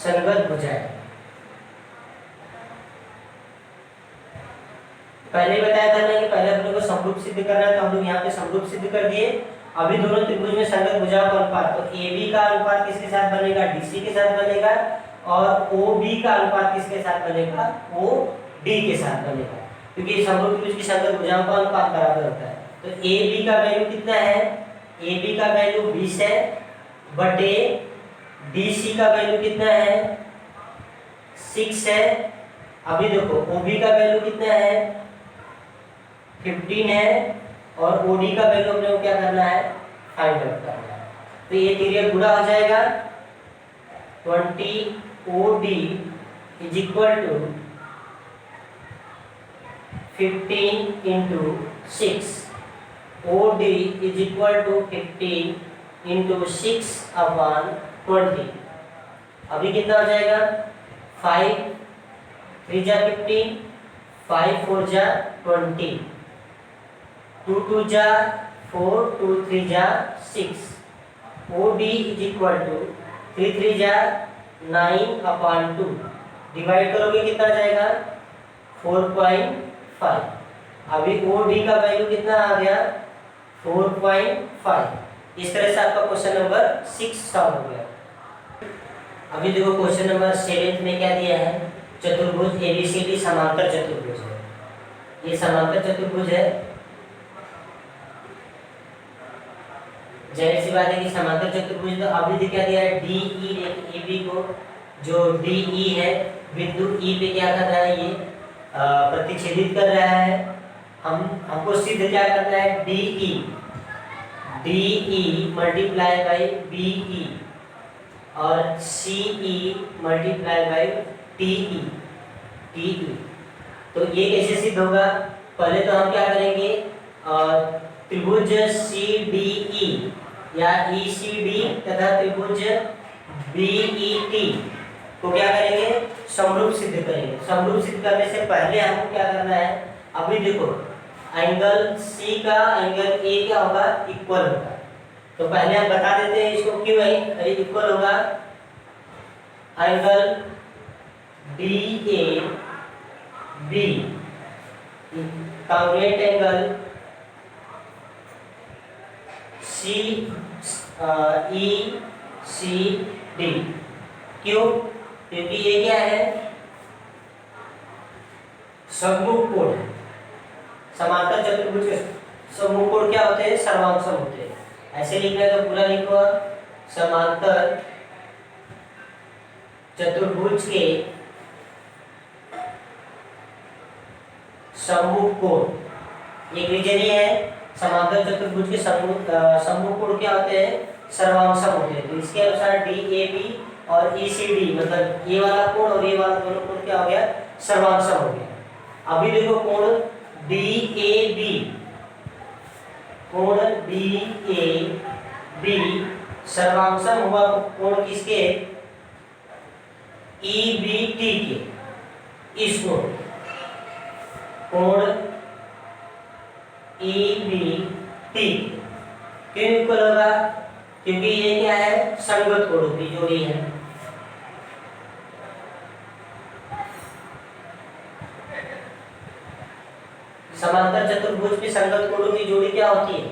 संगत भुजाएं। पहले बताया था ना कि पहले अपने को समरूप सिद्ध करना है, तो हम लोग यहाँ पे समरूप सिद्ध कर दिए। अभी दोनों त्रिभुज में संगत भुजाओं का अनुपात, तो ए बी का अनुपात किसके साथ बनेगा, डी सी के साथ बनेगा, और ओ बी का अनुपात किसके साथ बनेगा, ओ डी के साथ बनेगा, क्योंकि समरूप त्रिभुज की संगत भुजाओं का अनुपात बराबर होता है। तो ए बी का वैल्यू कितना है, ए बी का वैल्यू 20 है, बटे डी सी का वैल्यू कितना है, 6 है। अभी देखो ओ बी का वैल्यू कितना है, 15 है, और ओ डी का वैल्यू अपने को क्या करना है, फाइंड आउट करना है। तो ये पीरियड पूरा हो जाएगा, 20 O D is equal to 15 into 6, O D is equal to 15 into 6 upon 20। अभी कितना हो जाएगा, 5 3 जा 15, 5 4 जा 20, 2 2 जा 4, 2 3 जा 6, O D is equal to 3 3 जा 9 अपॉन 2, डिवाइड करोगे कितना आ जाएगा, 4.5। अभी ओ डी का वैल्यू कितना आ गया, 4.5। इस तरह से आपका क्वेश्चन नंबर 6 सॉल्व हो गया। अभी देखो क्वेश्चन नंबर 7 में क्या दिया है, चतुर्भुज एबीसीडी समांतर चतुर्भुज है, ये समांतर चतुर्भुज है। जाहिर सी बात है कि समांतर चतुर्भुज, तो अभी क्या दिया है, डी ई, ए बी को, जो डी ई है बिंदु ई पे क्या कर रहा है, ये प्रतिच्छेदित कर रहा है। हमको सिद्ध क्या करना है, D E multiply by B E और C E multiply by T E. तो ये कैसे सिद्ध होगा, पहले तो हम क्या करेंगे, त्रिभुज सी डी ई या ई सी डी तथा त्रिभुज बी ई टी को क्या करेंगे, समरूप सिद्ध करेंगे। समरूप सिद्ध करने से पहले हमको क्या करना है, अभी देखो एंगल सी का एंगल ए क्या होगा, इक्वल होगा। तो पहले हम बता देते हैं इसको क्यों है इक्वल होगा, angle D A B congruent angle C E C D. क्यों, क्योंकि ये क्या है, सम्मुख कोण। समांतर चतुर्भुज के सम्मुख कोण क्या होते हैं, सर्वांशम होते हैं। ऐसे लिखना है तो पूरा लिखो, समांतर चतुर्भुज के सम्मुख कोण, एक रीजन ये है, समांतर चतुर्भुज के सम्मुख कोण क्या होते हैं, सर्वांशम होते हैं। तो इसके अनुसार डी ए बी और ई सी डी, मतलब ये वाला कोण और ये वाला दोनों कोण क्या हो गया, सर्वांशम हो गया। अभी देखो कोण डी ए बी, कोण डी ए बी सर्वांशम हुआ कोण किसके, ई बी टी के, इस कोण ई बी टी। क्यों इक्वल होगा, क्योंकि ये क्या है, संगत कोणों की जोड़ी है। समांतर चतुर्भुज की संगत कोणों की जोड़ी क्या होती है,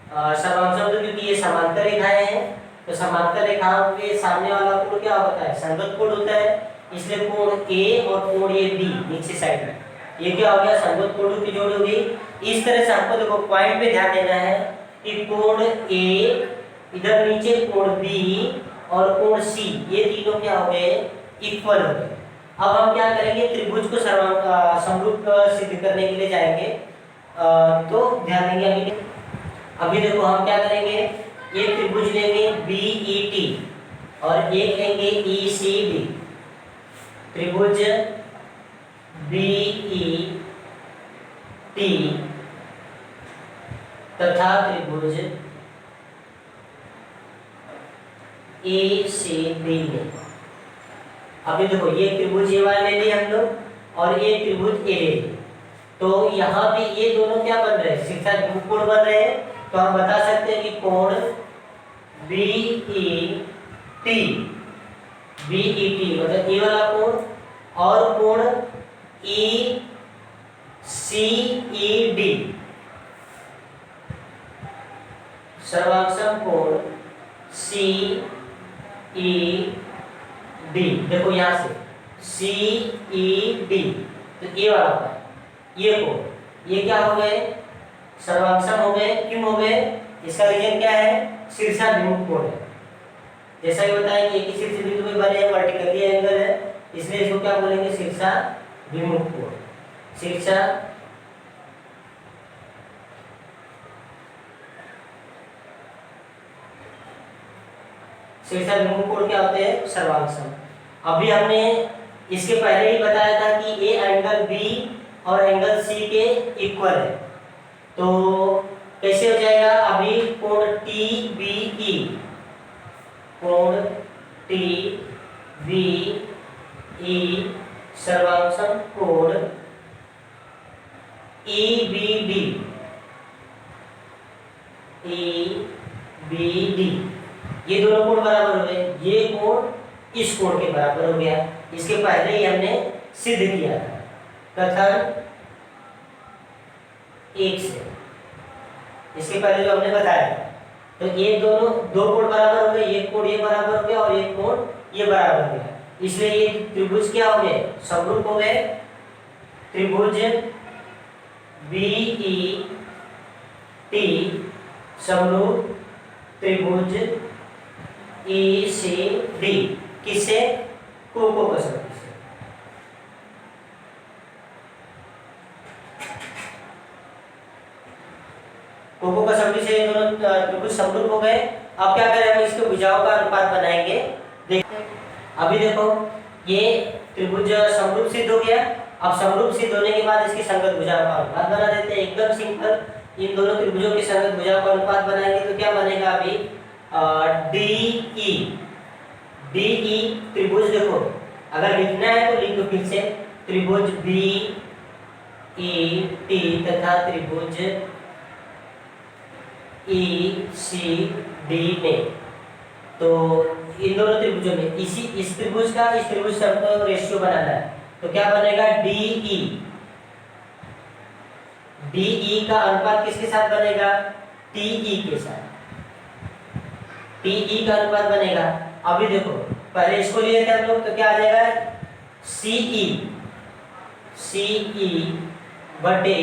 सर्वांशम तो क्योंकि ये समांतर रेखाएं हैं तो समांतर रेखाओं के सामने वाला कोण क्या होता है, संगत कोण होता है, इसलिए कोण ए और कोण ये बी नीचे साइड में, ये क्या हो गया, संगत कोणों की जोड़ होगी। इस तरह से आपको देखो पॉइंट पे ध्यान देना है कि कोण ए, इधर नीचे कोण बी और कोण सी, ये तीनों क्या हो गए, इक्वल हो गए। अब हम क्या करेंगे, त्रिभुज को समरूप सिद्ध करने के लिए जाएंगे। तो ध्यान देंगे अभी देखो हम क्या करेंगे, एक त्रिभुज लेंगे BET और एक लेंगे ECD। त्रिभुज BET तथा त्रिभुज ECD में अभी देखो ये त्रिभुज ये वाला ले लिए हम लोग और ये त्रिभुज ए ले लिए, तो यहाँ पे ये दोनों क्या बन रहे हैं, शीर्षाभिमुख कोण बन रहे हैं। तो हम बता सकते हैं कि कोण BET मतलब ये वाला कोण और कोण ECED सर्वांशम कोण CED, देखो यहाँ से CED, तो ये वाला होता है, ये कोण, ये क्या हो गए, सर्वांशम हो गए। क्यों हो गए, इसका रीजन क्या है, शीर्षाभिमुख कोण है। जैसा कि बताया कि एक ही शीर्ष बिंदु पे बने हैं, वर्टिकली एंगल है, इसलिए इसको क्या बोलेंगे, शीर्षाभिमुख कोण। शीर्षाभिमुख कोण क्या होते हैं, सर्वांशम। अभी हमने इसके पहले ही बताया था कि ए एंगल बी और एंगल सी के इक्वल है, तो कैसे हो जाएगा, अभी कोण TBE, कोण TBE सर्वांशम कोण EBD, ये दोनों कोण बराबर हो गए, ये कोण इस कोण के बराबर हो गया। इसके पहले ही हमने सिद्ध किया था कथन 1 से, इसके पहले जो हमने बताया, तो ये दोनों दो कोण बराबर हो गए, एक कोण ये बराबर हो गया और एक कोण ये बराबर हो गया, इसलिए ये त्रिभुज क्या हो गए, समरूप हो गए। त्रिभुज BET समरूप त्रिभुज ECD, किससे, कोको कसौटी से। कोको कसौटी से दोनों त्रिभुज समरूप हो गए। अब क्या करें, हम इसके भुजाओं का अनुपात बनाएंगे। देखते अभी देखो ये त्रिभुज समरूप सिद्ध हो गया। अब समरूप सिद्ध होने के बाद इसकी संगत भुजाओं का अनुपात बना देते हैं, एकदम सिंपल। इन दोनों त्रिभुजों की संगत भुजाओं का अनुपात बनाएंगे तो क्या बनेगा, अभी DE त्रिभुज, देखो अगर लिखना है तो लिख दो फिर से, त्रिभुज BET तथा त्रिभुज ECD में, तो इन दोनों त्रिभुजों में इस त्रिभुज का इस त्रिभुज से हमको रेशियो बनाना है, तो क्या बनेगा, DE का अनुपात किसके साथ बनेगा, TE के साथ, TE का अनुपात बनेगा। अभी देखो पहले इसको लिए थे हम लोग, तो क्या आ जाएगा, CE बटे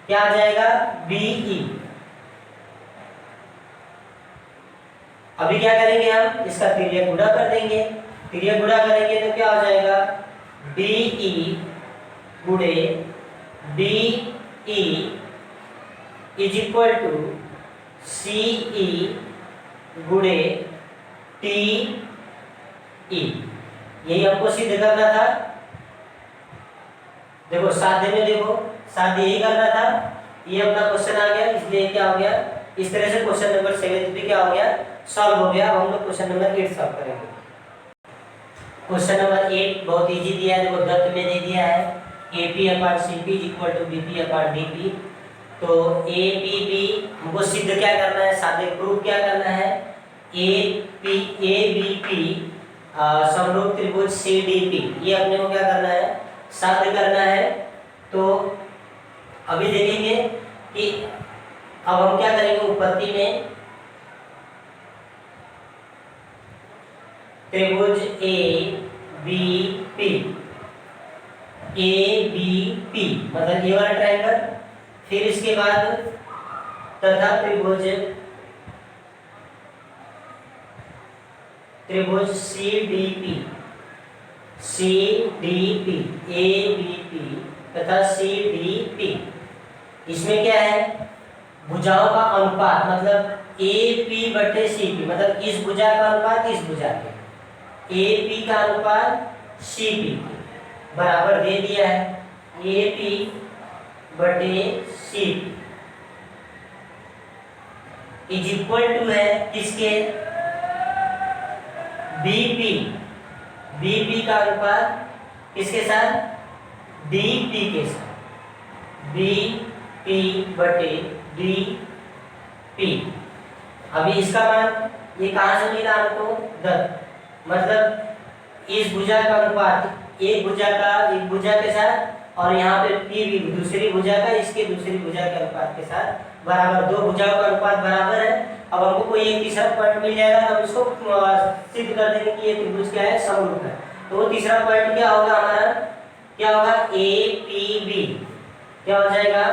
क्या आ जाएगा, BE। अभी क्या करेंगे, हम इसका तिर्यक गुणा कर देंगे। तिर्यक गुणा करेंगे तो क्या हो जाएगा, DE गुणे DE is equal to CE गुणे TE। यही हमको सिद्ध करना था। देखो साध्य में, देखो साध्य यही करना था, ये अपना क्वेश्चन आ गया, इसलिए क्या हो गया, इस तरह से क्वेश्चन नंबर 7 भी क्या हो गया, सॉल्व हो गया। अब हम लोग क्वेश्चन नंबर 8 सॉल्व करेंगे। क्वेश्चन नंबर 8 बहुत इजी दिया है, देखो दत्त में दे दिया है AP/CP = BP/DP। तो APB हमको सिद्ध क्या करना है, साध्य प्रूफ क्या करना है, ABP समरूप त्रिभुज CDP, ये अपने को क्या करना है, साध्य करना है। तो अभी देखेंगे कि अब हम क्या करेंगे, उत्पत्ति में त्रिभुज A B P, A B P मतलब ये वाला ट्रायंगल, फिर इसके बाद तथा त्रिभुज C D P, C D P, A B P तथा सी डी पी। इसमें क्या है, भुजाओं का अनुपात मतलब ए पी बटे सी पी, मतलब इस भुजा का अनुपात इस भुजा के, ए पी का अनुपात सी पी बराबर दे दिया है, ए पी बटे C P is equal to है किसके, बीपी, बीपी का अनुपात किसके साथ, डीपी के साथ, बीपी बटे डीपी। अभी इसका मान ये कहाँ से मिला हमको, 10, मतलब इस भुजा का अनुपात एक भुजा के साथ और यहाँ पे पी भी दूसरी भुजा का इसके दूसरी भुजा के अनुपात के साथ बराबर, दो भुजाओं का अनुपात बराबर है। अब हमको कोई एक तीसरा पॉइंट मिल जाएगा तो हम इसको सिद्ध कर देंगे कि ये त्रिभुज क्या है, समरूप है। तो वो तीसरा पॉइंट क्या होगा हमारा, क्या होगा, ए पी बी, क्या हो जाएगा,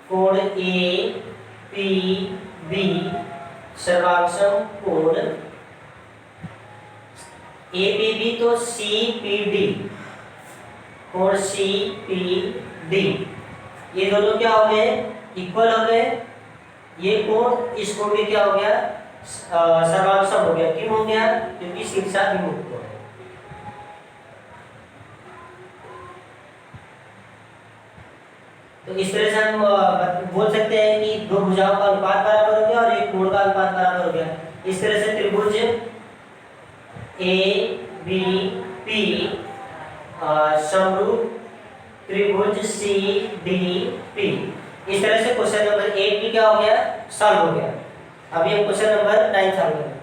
कोण ए पी बी सर्वांगसम कोण ए पी बी तो सी पी डी, कोण सी पी डी, ये दोनों क्या हो गए, इक्वल हो गए। ये कोण इस कोण में क्या हो गया, सर्वांगसम हो गया। क्यों हो गया, क्योंकि शीर्षा विमुक्त हो। तो इस तरह से हम बोल सकते हैं कि दो भुजाओं का अनुपात बराबर हो गया और एक कोण का अनुपात बराबर हो गया। इस तरह से त्रिभुज ए बी पी समरूप त्रिभुज सी डी पी, इस तरह से क्वेश्चन नंबर 8 भी क्या हो गया, सॉल्व हो गया। अभी हम क्वेश्चन नंबर 9 सॉल्व करेंगे।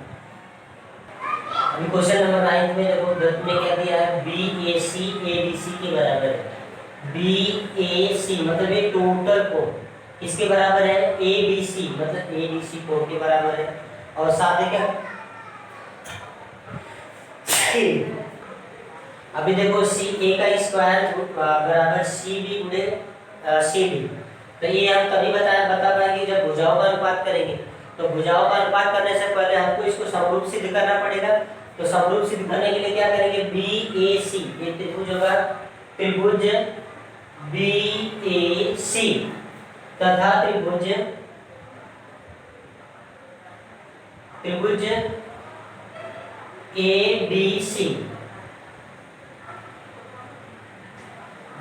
अभी क्वेश्चन नंबर 9 में देखो गणित में क्या दिया है, B A C A B सी के बराबर है। बी ए सी मतलब ये टोटल कोण किसके बराबर है, ए बी सी मतलब ए बी सी कोण के बराबर है। और साथ ही क्या, अभी देखो सी ए का स्क्वायर बराबर सी बी गुणे सी डी। तो ये हम तभी बता पाएंगे जब भुजाओं का अनुपात करेंगे। तो भुजाओं का अनुपात करने से पहले हमको इसको समरूप सिद्ध करना पड़ेगा। तो समरूप सिद्ध करने के लिए क्या करेंगे, बी ए सी, ये त्रिभुज होगा त्रिभुज बी ए सी तथा त्रिभुज A B C,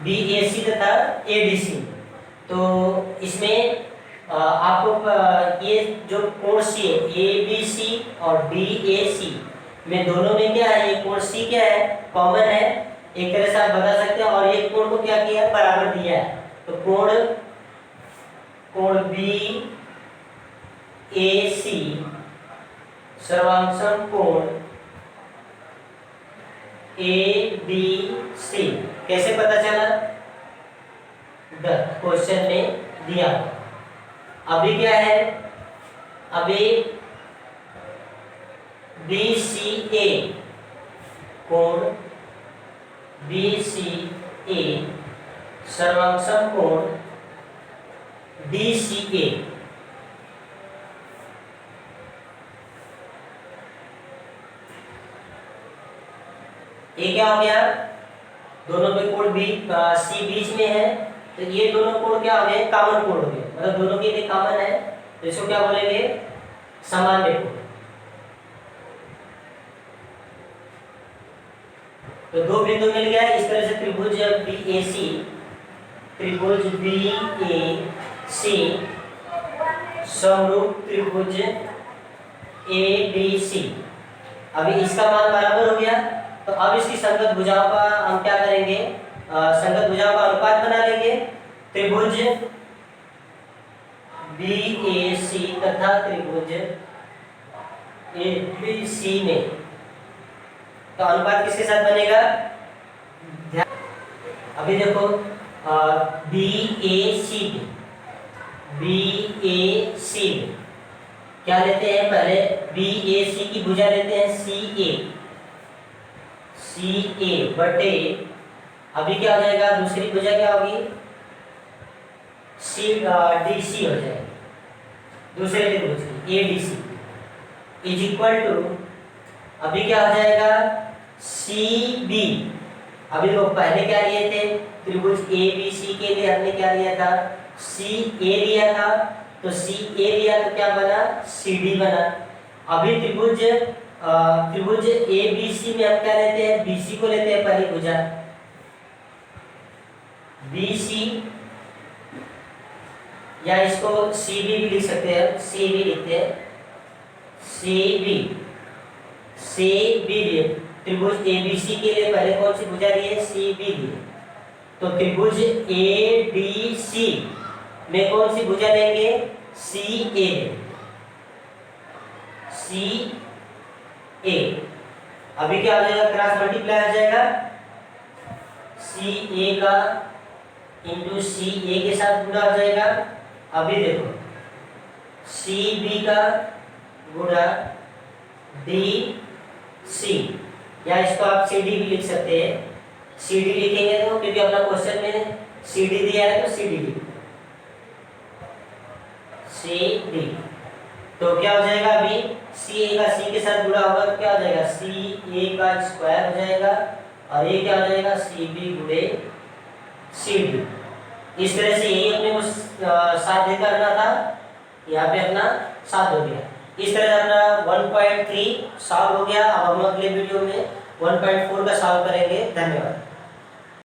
B A सी तथा ए बी सी। तो इसमें आपको ये जो कोण सी है, ए बी सी और बी ए सी में दोनों में क्या है, ये कोण सी क्या है, कॉमन है, एक तरह से आप बता सकते हैं। और ये कोण को क्या किया है, बराबर दिया है। तो कोण बी ए सी सर्वांगसम कोण ए बी सी कैसे पता चला, क्वेश्चन में दिया। अभी क्या है, अभी बी सी ए कोण बी सी ए सर्वांगसम कोण डी सी ए, ये क्या हो गया, दोनों में कोण बी सी बीच में है। तो ये दोनों कोण क्या हो गए, कॉमन कोण हो गए, मतलब दोनों के लिए कॉमन है। तो इसको क्या बोलेंगे, सामान्य कोण। तो दो बिंदु मिल गया। इस तरह से त्रिभुज बी ए सी, त्रिभुज बी ए सी समरूप त्रिभुज ए बी सी। अभी इसका मान बराबर हो गया। तो अब इसकी संगत भुजाओं का हम क्या करेंगे, संगत भुजाओं का अनुपात बना लेंगे। त्रिभुज बी ए सी तथा त्रिभुज ए बी सी में तो अनुपात किसके साथ बनेगा, अभी देखो B A C B A सी में क्या लेते हैं, पहले बी ए सी की भुजा लेते हैं सी ए बटे, अभी क्या हो जाएगा, दूसरी भुजा क्या होगी, सी डी सी हो जाएगी, दूसरे त्रिभुज की A D C is equal to, अभी क्या हो जाएगा, सी बी, अभी तो पहले क्या लिए थे, त्रिभुज ए बी सी के लिए हमने क्या लिया था, सी ए लिया था, तो सी ए लिया तो क्या बना, सी डी बना। अभी त्रिभुज ए बी सी में हम क्या लेते हैं, बी सी को लेते हैं पहली भुजा बी सी, या इसको सी बी भी लिख सकते हैं, सी बी लिखते हैं, सी बी लिए त्रिभुज ए बी सी के लिए पहले कौन सी भुजा लिए, सी बी लिए, तो त्रिभुज ए डी सी में कौन सी भुजा लेंगे, सी ए, अभी क्या हो जाएगा, क्रॉस मल्टीप्लाई हो जाएगा, सी ए का इंटू सी ए के साथ गुणा हो जाएगा, अभी देखो सी बी का गुणा डी सी, या इसको आप सी डी भी लिख सकते हैं, सी डी लिखेंगे तो क्योंकि अपना क्वेश्चन में सी डी दिया है तो सी डी लिख, सी डी, तो क्या हो जाएगा, अभी सी ए का सी के साथ जुड़ा होगा तो क्या हो जाएगा, सी ए का स्क्वायर हो जाएगा, और ये क्या हो जाएगा, सी बी गुणे सी डी। इस तरह से यही अपने को साथ देकर करना था, यहाँ पे अपना साथ हो गया। इस तरह से अपना 1.3 सॉल्व हो गया। अब हम अगले वीडियो में 1.4 का सॉल्व करेंगे। धन्यवाद।